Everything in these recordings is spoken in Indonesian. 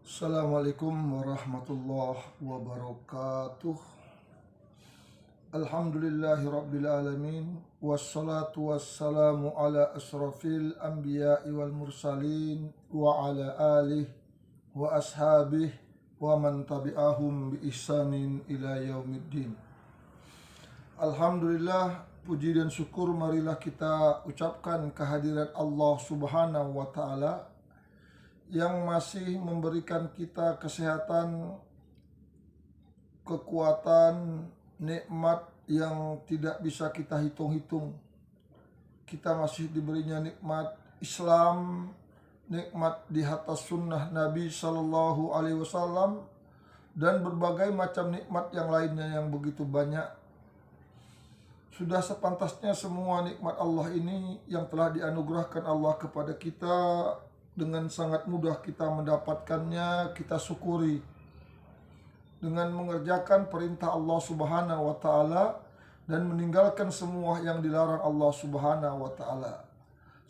Assalamualaikum warahmatullahi wabarakatuh. Alhamdulillahi rabbil alamin. Wassalatu wassalamu ala asrafil anbiya'i wal mursalin wa ala alihi wa ashabih wa man tabi'ahum bi ihsanin ila yaumiddin. Alhamdulillah, puji dan syukur marilah kita ucapkan kehadiran Allah Subhanahu wa taala yang masih memberikan kita kesehatan, kekuatan, nikmat yang tidak bisa kita hitung-hitung. Kita masih diberinya nikmat Islam, nikmat di atas sunnah Nabi Sallallahu Alaihi Wasallam, dan berbagai macam nikmat yang lainnya yang begitu banyak. Sudah sepantasnya semua nikmat Allah ini yang telah dianugerahkan Allah kepada kita, dengan sangat mudah kita mendapatkannya, kita syukuri dengan mengerjakan perintah Allah Subhanahu wa taala dan meninggalkan semua yang dilarang Allah Subhanahu wa taala.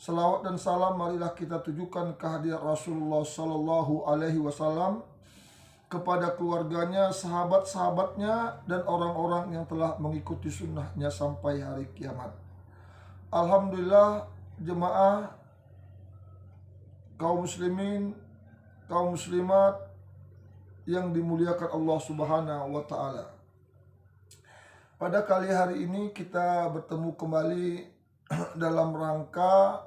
Salawat dan salam marilah kita tujukan kehadirat Rasulullah sallallahu alaihi wasallam, kepada keluarganya, sahabat-sahabatnya, dan orang-orang yang telah mengikuti sunnahnya sampai hari kiamat. Alhamdulillah, jemaah, kaum muslimin, kaum muslimat yang dimuliakan Allah Subhanahu wa taala. Pada kali hari ini kita bertemu kembali dalam rangka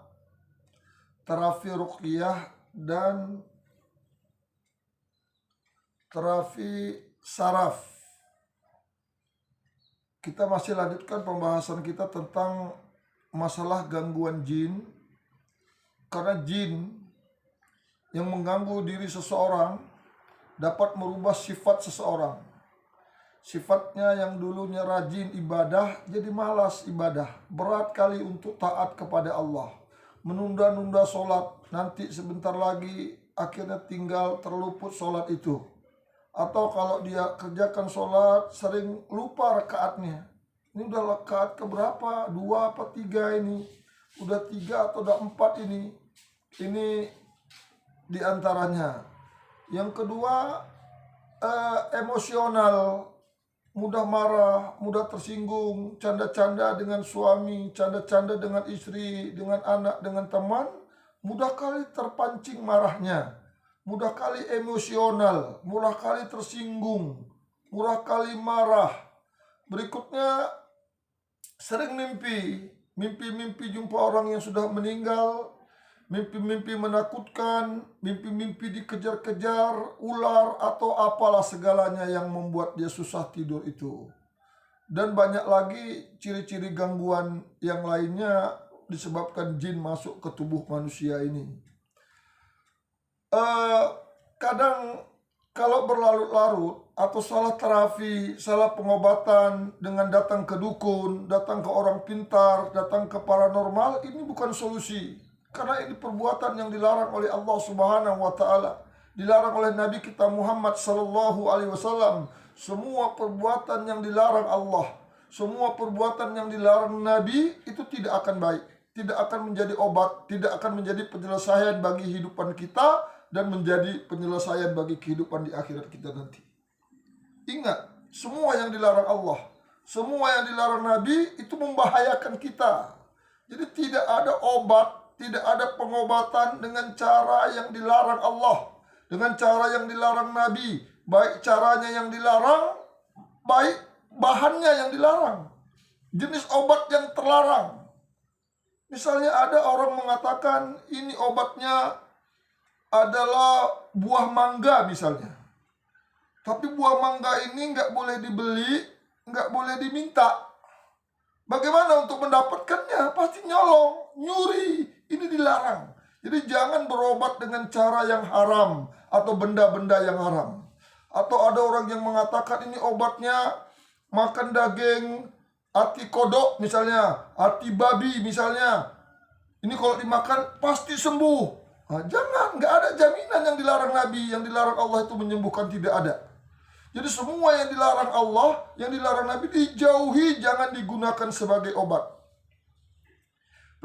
terapi ruqyah dan terapi saraf. Kita masih lanjutkan pembahasan kita tentang masalah gangguan jin, karena jin yang mengganggu diri seseorang dapat merubah sifat seseorang. Sifatnya yang dulunya rajin ibadah jadi malas ibadah, berat kali untuk taat kepada Allah, menunda-nunda sholat, nanti sebentar lagi akhirnya tinggal terluput sholat itu. Atau kalau dia kerjakan sholat sering lupa rakaatnya. Ini udah rakaat keberapa? 2 apa 3 ini? Udah 3 atau udah 4 ini? Ini di antaranya. Yang kedua, emosional, mudah marah, mudah tersinggung, canda-canda dengan suami, canda-canda dengan istri, dengan anak, dengan teman, mudah kali terpancing marahnya, mudah kali emosional, mudah kali tersinggung, mudah kali marah. Berikutnya, sering mimpi jumpa orang yang sudah meninggal, mimpi-mimpi menakutkan, mimpi-mimpi dikejar-kejar ular atau apalah segalanya yang membuat dia susah tidur itu. Dan banyak lagi ciri-ciri gangguan yang lainnya disebabkan jin masuk ke tubuh manusia ini. Kadang kalau berlarut-larut atau salah terapi, salah pengobatan dengan datang ke dukun, datang ke orang pintar, datang ke paranormal, ini bukan solusi. Karena ini perbuatan yang dilarang oleh Allah Subhanahu wa taala, dilarang oleh Nabi kita Muhammad sallallahu alaihi wasallam. Semua perbuatan yang dilarang Allah, semua perbuatan yang dilarang Nabi itu tidak akan baik, tidak akan menjadi obat, tidak akan menjadi penyelesaian bagi kehidupan kita dan menjadi penyelesaian bagi kehidupan di akhirat kita nanti. Ingat, semua yang dilarang Allah, semua yang dilarang Nabi itu membahayakan kita. Jadi tidak ada obat, tidak ada pengobatan dengan cara yang dilarang Allah, dengan cara yang dilarang Nabi, baik caranya yang dilarang, baik bahannya yang dilarang, jenis obat yang terlarang. Misalnya ada orang mengatakan ini obatnya adalah buah mangga misalnya, tapi buah mangga ini nggak boleh dibeli, nggak boleh diminta. Bagaimana untuk mendapatkannya? Pasti nyolong, nyuri. Ini dilarang. Jadi jangan berobat dengan cara yang haram atau benda-benda yang haram. Atau ada orang yang mengatakan ini obatnya makan daging hati kodok misalnya, hati babi misalnya. Ini kalau dimakan pasti sembuh. Nah, jangan, nggak ada jaminan yang dilarang Nabi, yang dilarang Allah itu menyembuhkan, tidak ada. Jadi semua yang dilarang Allah, yang dilarang Nabi dijauhi, jangan digunakan sebagai obat.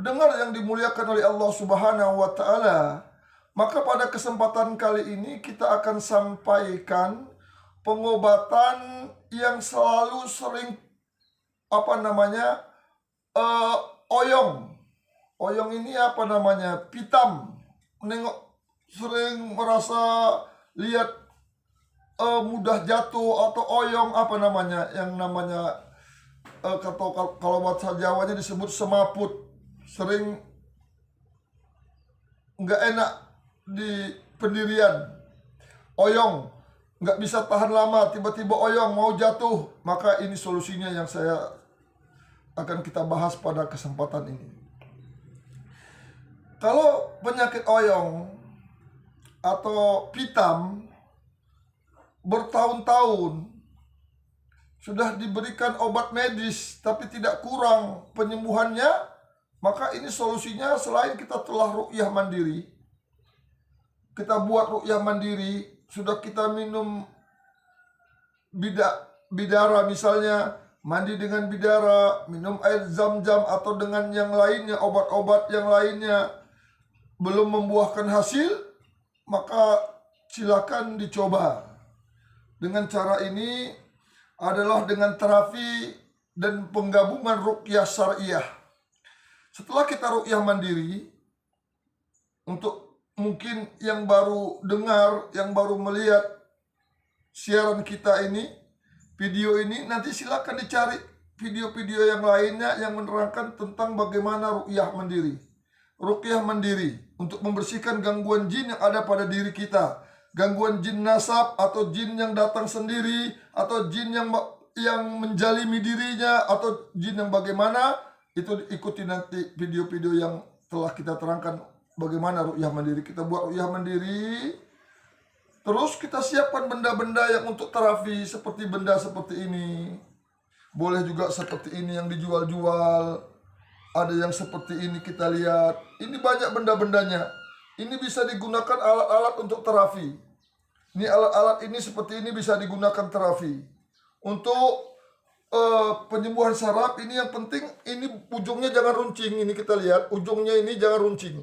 Pendengar yang dimuliakan oleh Allah Subhanahu wa taala, Maka pada kesempatan kali ini kita akan sampaikan pengobatan yang selalu sering eh, oyong. Oyong ini pitam. Sering merasa lihat mudah jatuh atau oyong kalau bahasa Jawanya disebut semaput, sering nggak enak di pendirian, oyong, nggak bisa tahan lama, tiba-tiba oyong mau jatuh. Maka ini solusinya yang akan kita bahas pada kesempatan ini. Kalau penyakit oyong atau pitam bertahun-tahun sudah diberikan obat medis tapi tidak kurang penyembuhannya, maka ini solusinya selain kita telah ruqyah mandiri, kita buat ruqyah mandiri, sudah kita minum bidara misalnya, mandi dengan bidara, minum air zam-zam atau dengan yang lainnya, obat-obat yang lainnya, belum membuahkan hasil, maka silakan dicoba. Dengan cara ini adalah dengan terapi dan penggabungan ruqyah syariah. Setelah kita ruqyah mandiri, untuk mungkin yang baru dengar, yang baru melihat siaran kita ini, video ini, nanti silakan dicari video-video yang lainnya yang menerangkan tentang bagaimana ruqyah mandiri. Ruqyah mandiri untuk membersihkan gangguan jin yang ada pada diri kita. Gangguan jin nasab atau jin yang datang sendiri, atau jin yang menjalimi dirinya, atau jin yang bagaimana, itu ikuti nanti video-video yang telah kita terangkan bagaimana ruqyah mandiri. Kita buat ruqyah mandiri, terus kita siapkan benda-benda yang untuk terapi, seperti benda seperti ini. Boleh juga seperti ini yang dijual-jual, ada yang seperti ini kita lihat. Ini banyak benda-bendanya. Ini bisa digunakan alat-alat untuk terapi. Ini alat-alat ini seperti ini bisa digunakan terapi. Untuk penyembuhan saraf ini yang penting, ini ujungnya jangan runcing. Ini kita lihat, ujungnya ini jangan runcing.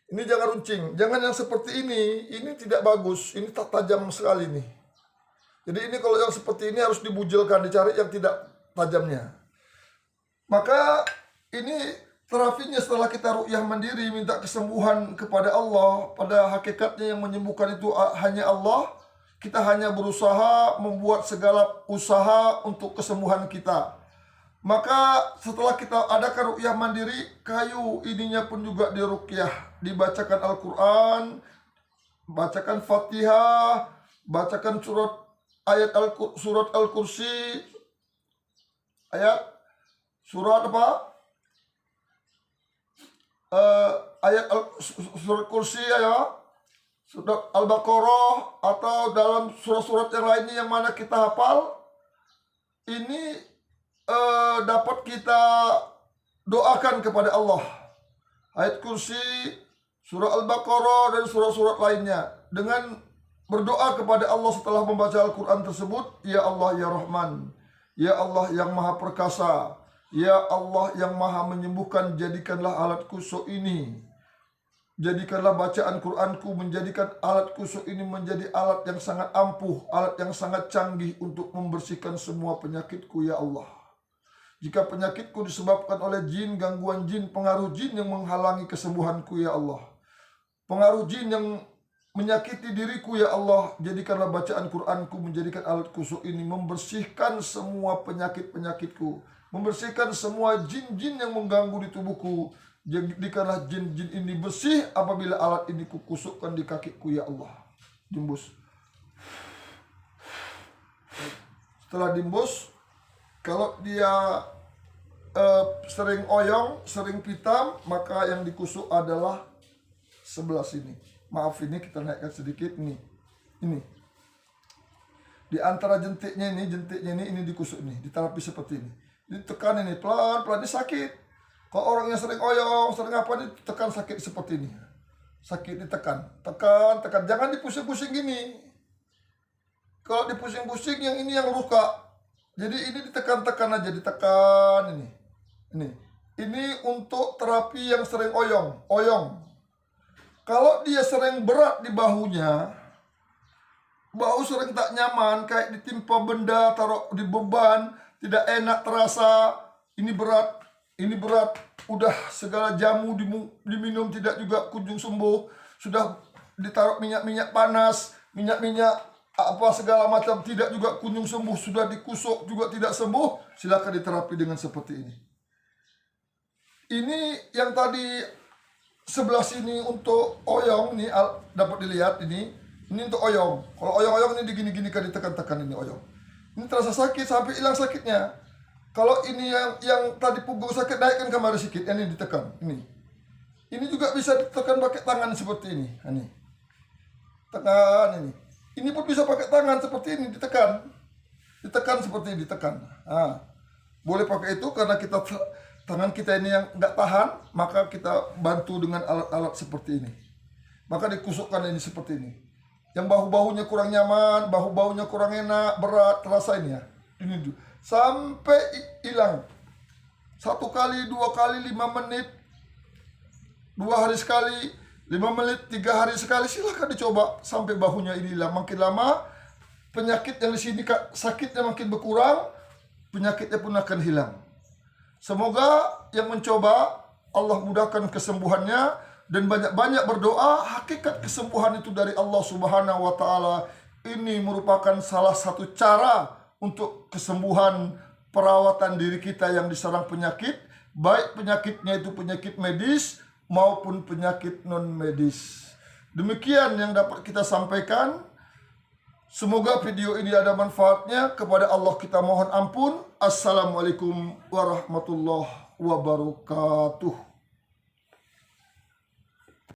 Ini jangan runcing. Jangan yang seperti ini tidak bagus. Ini tajam sekali nih. Jadi ini kalau yang seperti ini harus dibujilkan, dicari yang tidak tajamnya. Maka ini terapinya setelah kita ruqyah mandiri, minta kesembuhan kepada Allah. Pada hakikatnya yang menyembuhkan itu hanya Allah. Kita hanya berusaha membuat segala usaha untuk kesembuhan kita. Maka setelah kita adakan ruqyah mandiri, kayu ininya pun juga diruqyah. Dibacakan Al-Quran, bacakan Fatihah, bacakan surat Al-Kursi, surat surat kursi surat Al-Baqarah, atau dalam surat-surat yang lainnya yang mana kita hafal, ini dapat kita doakan kepada Allah. Ayat kursi, surah Al-Baqarah, dan surat-surat lainnya, dengan berdoa kepada Allah setelah membaca Al-Quran tersebut. Ya Allah ya Rahman, ya Allah yang maha perkasa, ya Allah yang maha menyembuhkan, jadikanlah alat kusuk ini, jadikanlah bacaan Quranku, menjadikan alat kusuk ini menjadi alat yang sangat ampuh, alat yang sangat canggih untuk membersihkan semua penyakitku ya Allah. Jika penyakitku disebabkan oleh jin, gangguan jin, pengaruh jin yang menghalangi kesembuhanku ya Allah, pengaruh jin yang menyakiti diriku ya Allah, jadikanlah bacaan Quranku menjadikan alat kusuk ini membersihkan semua penyakit-penyakitku, membersihkan semua jin-jin yang mengganggu di tubuhku. Jadikanlah jin-jin ini bersih apabila alat ini kukusukkan di kakiku ya Allah. Dimbus. Setelah dimbus, kalau dia sering oyong, sering pitam, maka yang dikusuk adalah sebelah sini. Maaf, ini kita naikkan sedikit nih. Ini. Di antara jentiknya ini dikusuk nih, diterapi seperti ini. Ditekan ini pelan-pelan, ini sakit. Kalau orang yang sering oyong, sering ditekan sakit seperti ini. Sakit ditekan, tekan. Jangan dipusing-pusing gini. Kalau dipusing-pusing yang ini yang luka. Jadi ini ditekan-tekan aja, ditekan ini. Ini untuk terapi yang sering oyong. Kalau dia sering berat di bahunya, bahu sering tak nyaman, kayak ditimpa benda, taruh di beban, tidak enak terasa, ini berat, udah segala jamu diminum tidak juga kunjung sembuh, sudah ditaruh minyak-minyak panas, minyak-minyak apa segala macam tidak juga kunjung sembuh, sudah dikusuk juga tidak sembuh, silakan diterapi dengan seperti ini. Ini yang tadi sebelah sini untuk oyong nih, dapat dilihat ini untuk oyong. Kalau oyong-oyong ini digini-gini kan, ditekan-tekan ini oyong. Ini terasa sakit sampai hilang sakitnya. Kalau ini yang tadi punggung sakit, naikkan kemari sedikit, ini ditekan. Ini juga bisa ditekan pakai tangan seperti ini. Ini. Tekan ini. Ini pun bisa pakai tangan seperti ini, ditekan. Ditekan seperti ini, ditekan. Nah, boleh pakai itu karena tangan kita ini yang nggak tahan, maka kita bantu dengan alat-alat seperti ini. Maka dikusukkan ini seperti ini. Yang bahu-bahunya kurang nyaman, bahu-bahunya kurang enak, berat, terasa ini ya. Ini dulu. Sampai hilang. 1 kali, 2 kali, 5 menit. 2 hari sekali, 5 menit, 3 hari sekali. Silahkan dicoba sampai bahunya ini hilang. Makin lama, penyakit yang di sini sakitnya makin berkurang, penyakitnya pun akan hilang. Semoga yang mencoba Allah mudahkan kesembuhannya, dan banyak-banyak berdoa. Hakikat kesembuhan itu dari Allah Subhanahu wa Ta'ala. Ini merupakan salah satu cara untuk kesembuhan perawatan diri kita yang diserang penyakit, baik penyakitnya itu penyakit medis maupun penyakit non medis. Demikian yang dapat kita sampaikan. Semoga video ini ada manfaatnya. Kepada Allah kita mohon ampun. Assalamualaikum warahmatullahi wabarakatuh.